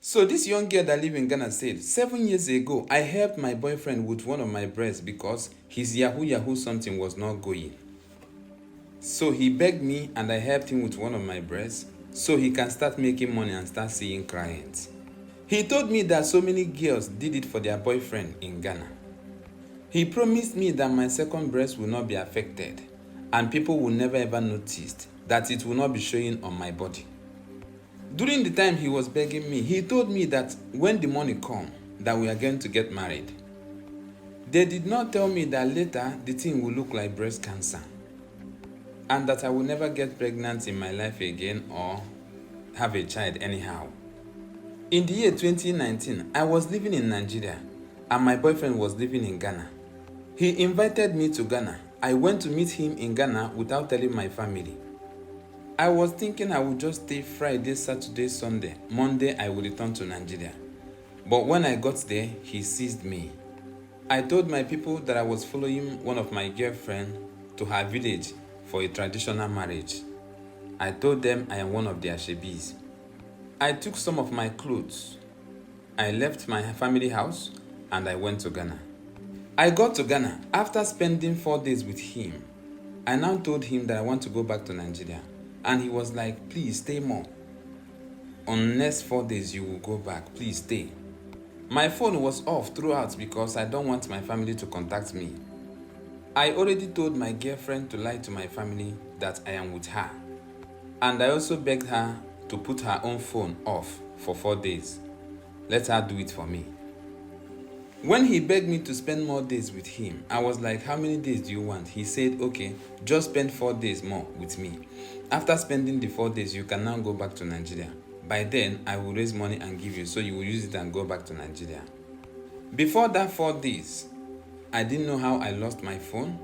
So this young girl that live in Ghana said, 7 years ago, I helped my boyfriend with one of my breasts because his Yahoo something was not going. So he begged me and I helped him with one of my breasts so he can start making money and start seeing clients. He told me that so many girls did it for their boyfriend in Ghana. He promised me that my second breast will not be affected and people will never ever notice that it will not be showing on my body. During the time he was begging me, he told me that when the money come, that we are going to get married. They did not tell me that later the thing will look like breast cancer and that I will never get pregnant in my life again or have a child anyhow. In the year 2019, I was living in Nigeria and my boyfriend was living in Ghana. He invited me to Ghana. I went to meet him in Ghana without telling my family. I was thinking I would just stay Friday, Saturday, Sunday. Monday, I would return to Nigeria. But when I got there, he seized me. I told my people that I was following one of my girlfriends to her village for a traditional marriage. I told them I am one of their shebis. I took some of my clothes. I left my family house and I went to Ghana. I got to Ghana after spending 4 days with him. I now told him that I want to go back to Nigeria. And he was like, please stay more. On next 4 days you will go back, please stay. My phone was off throughout because I don't want my family to contact me. I already told my girlfriend to lie to my family that I am with her. And I also begged her to put her own phone off for 4 days. Let her do it for me. When he begged me to spend more days with him, I was like, how many days do you want? He said, okay, just spend 4 days more with me. After spending the 4 days, you can now go back to Nigeria. By then, I will raise money and give you, so you will use it and go back to Nigeria. Before that 4 days, I didn't know how I lost my phone.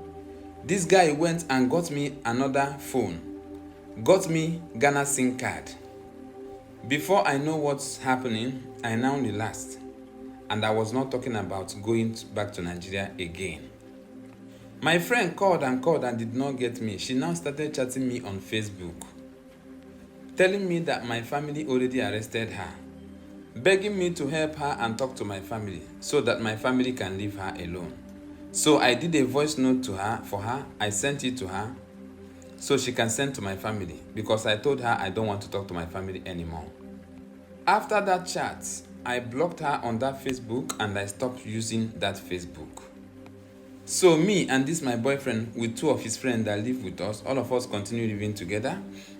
This guy went and got me another phone. Got me Ghana SIM card. Before I know what's happening, I now relaxed. And I was not talking about going back to Nigeria again. My friend called and did not get me. She now started chatting me on Facebook, telling me that my family already arrested her, begging me to help her and talk to my family so that my family can leave her alone. So I did a voice note to her for her. I sent it to her so she can send to my family because I told her I don't want to talk to my family anymore. After that chat, I blocked her on that Facebook and I stopped using that Facebook. So me and this my boyfriend with 2 of his friends that live with us, all of us continue living together.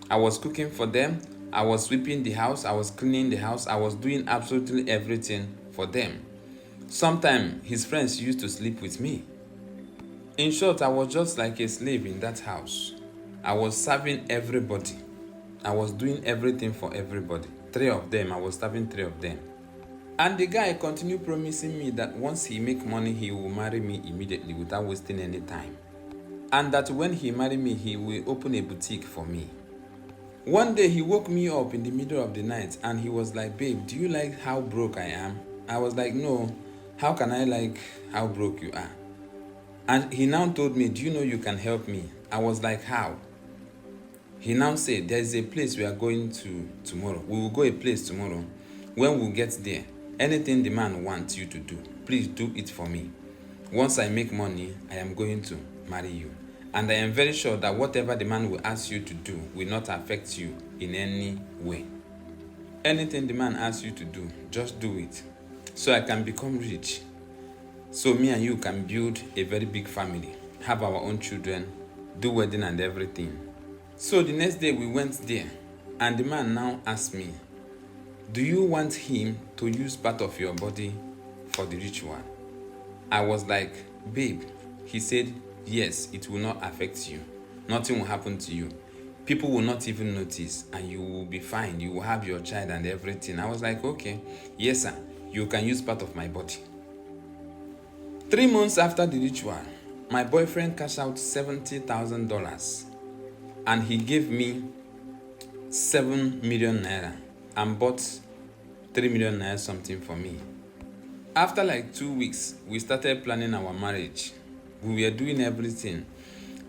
I was cooking for them. I was sweeping the house. I was cleaning the house. I was doing absolutely everything for them. Sometimes his friends used to sleep with me. In short, I was just like a slave in that house. I was serving everybody. I was doing everything for everybody. 3 of them, I was serving 3 of them. And the guy continued promising me that once he make money, he will marry me immediately without wasting any time. And that when he marry me, he will open a boutique for me. One day he woke me up in the middle of the night and he was like, babe, do you like how broke I am? I was like, no, how can I like how broke you are? And he now told me, do you know you can help me? I was like, how? He now said, there is a place we are going to tomorrow. We will go a place tomorrow. When we get there, anything the man wants you to do, please do it for me. Once I make money, I am going to marry you. And I am very sure that whatever the man will ask you to do will not affect you in any way. Anything the man asks you to do, just do it. So I can become rich. So me and you can build a very big family, have our own children, do wedding and everything. So the next day we went there and the man now asked me, do you want him to use part of your body for the ritual? I was like, babe. He said, yes, it will not affect you. Nothing will happen to you. People will not even notice and you will be fine. You will have your child and everything. I was like, okay, yes sir, you can use part of my body. 3 months after the ritual, my boyfriend cashed out $70,000 and he gave me 7 million naira and bought 3 million naira something for me. After like 2 weeks, we started planning our marriage. We were doing everything,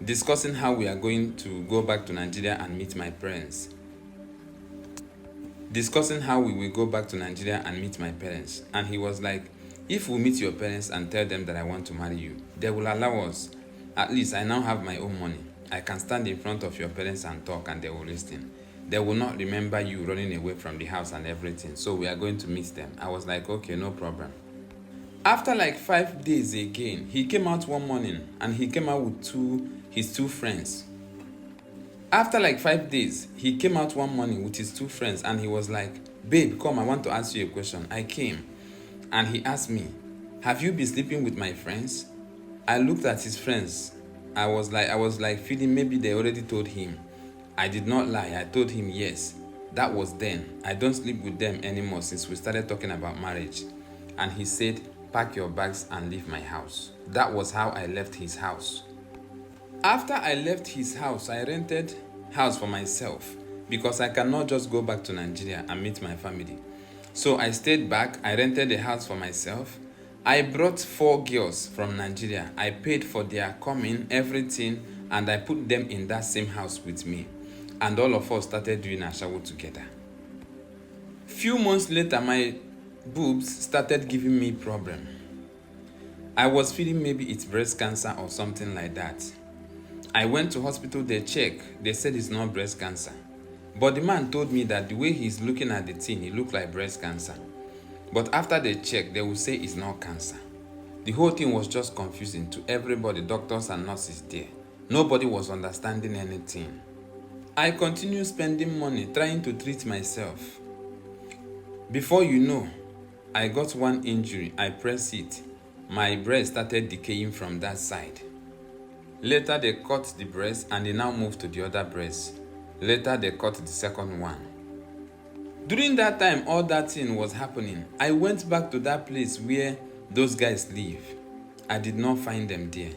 discussing how we are going to go back to Nigeria and meet my parents. discussing how we will go back to Nigeria and meet my parents. And he was like, if we meet your parents and tell them that I want to marry you, they will allow us. At least I now have my own money. I can stand in front of your parents and talk and they will listen. They will not remember you running away from the house and everything. So we are going to meet them. I was like, okay, no problem. After like 5 days again, he came out one morning and he came out with his two friends. After like 5 days, he came out one morning with his two friends and he was like, babe, come, I want to ask you a question. I came and he asked me, have you been sleeping with my friends? I looked at his friends. I was like feeling maybe they already told him. I did not lie. I told him yes. That was then. I don't sleep with them anymore since we started talking about marriage. And he said, pack your bags and leave my house. That was how I left his house. After I left his house, I rented house for myself because I cannot just go back to Nigeria and meet my family. So I stayed back. I rented a house for myself. I brought 4 girls from Nigeria. I paid for their coming, everything, and I put them in that same house with me. And all of us started doing ashawo together. Few months later, my boobs started giving me problem. I was feeling maybe it's breast cancer or something like that. I went to hospital, they checked. They said it's not breast cancer. But the man told me that the way he's looking at the thing, it looked like breast cancer. But after they check, they will say it's not cancer. The whole thing was just confusing to everybody, doctors and nurses there. Nobody was understanding anything. I continued spending money trying to treat myself. Before you know, I got one injury. I pressed it. My breast started decaying from that side. Later they cut the breast and they now moved to the other breast. Later they cut the second one. During that time, all that thing was happening. I went back to that place where those guys live. I did not find them there.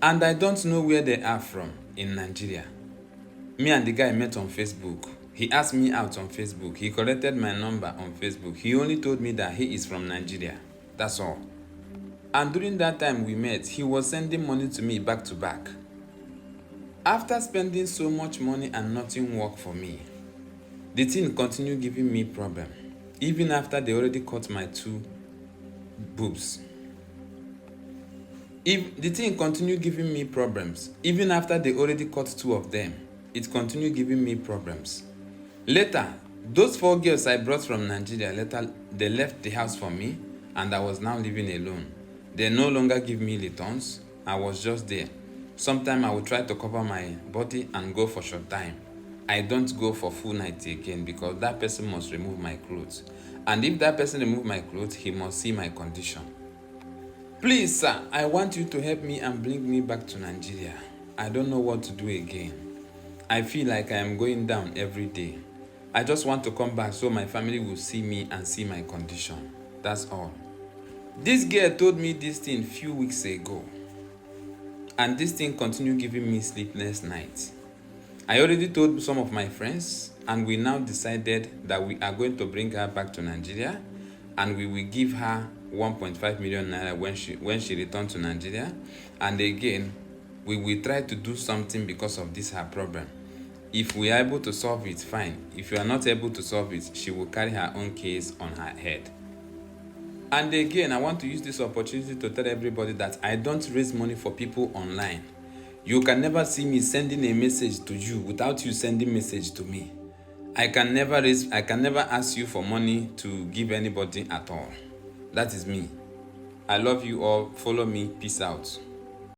And I don't know where they are from in Nigeria. Me and the guy met on Facebook. He asked me out on Facebook. He collected my number on Facebook. He only told me that he is from Nigeria. That's all. And during that time we met, he was sending money to me back to back. After spending so much money and nothing worked for me, the thing continued giving me problem. Even after they already cut my 2 boobs. If the thing continued giving me problems, even after they already cut 2 of them, it continued giving me problems. Later, those 4 girls I brought from Nigeria, later they left the house for me and I was now living alone. They no longer give me returns. I was just there. Sometimes I would try to cover my body and go for short time. I don't go for full night again because that person must remove my clothes. And if that person remove my clothes, he must see my condition. Please, sir, I want you to help me and bring me back to Nigeria. I don't know what to do again. I feel like I am going down every day. I just want to come back so my family will see me and see my condition. That's all. This girl told me this thing few weeks ago. And this thing continued giving me sleepless nights. I already told some of my friends and we now decided that we are going to bring her back to Nigeria and we will give her 1.5 million naira when she returns to Nigeria. And again, we will try to do something because of this her problem. If we are able to solve it, fine. If we are not able to solve it, she will carry her own case on her head. And again, I want to use this opportunity to tell everybody that I don't raise money for people online. You can never see me sending a message to you without you sending message to me. I can never ask you for money to give anybody at all. That is me. I love you all. Follow me. Peace out.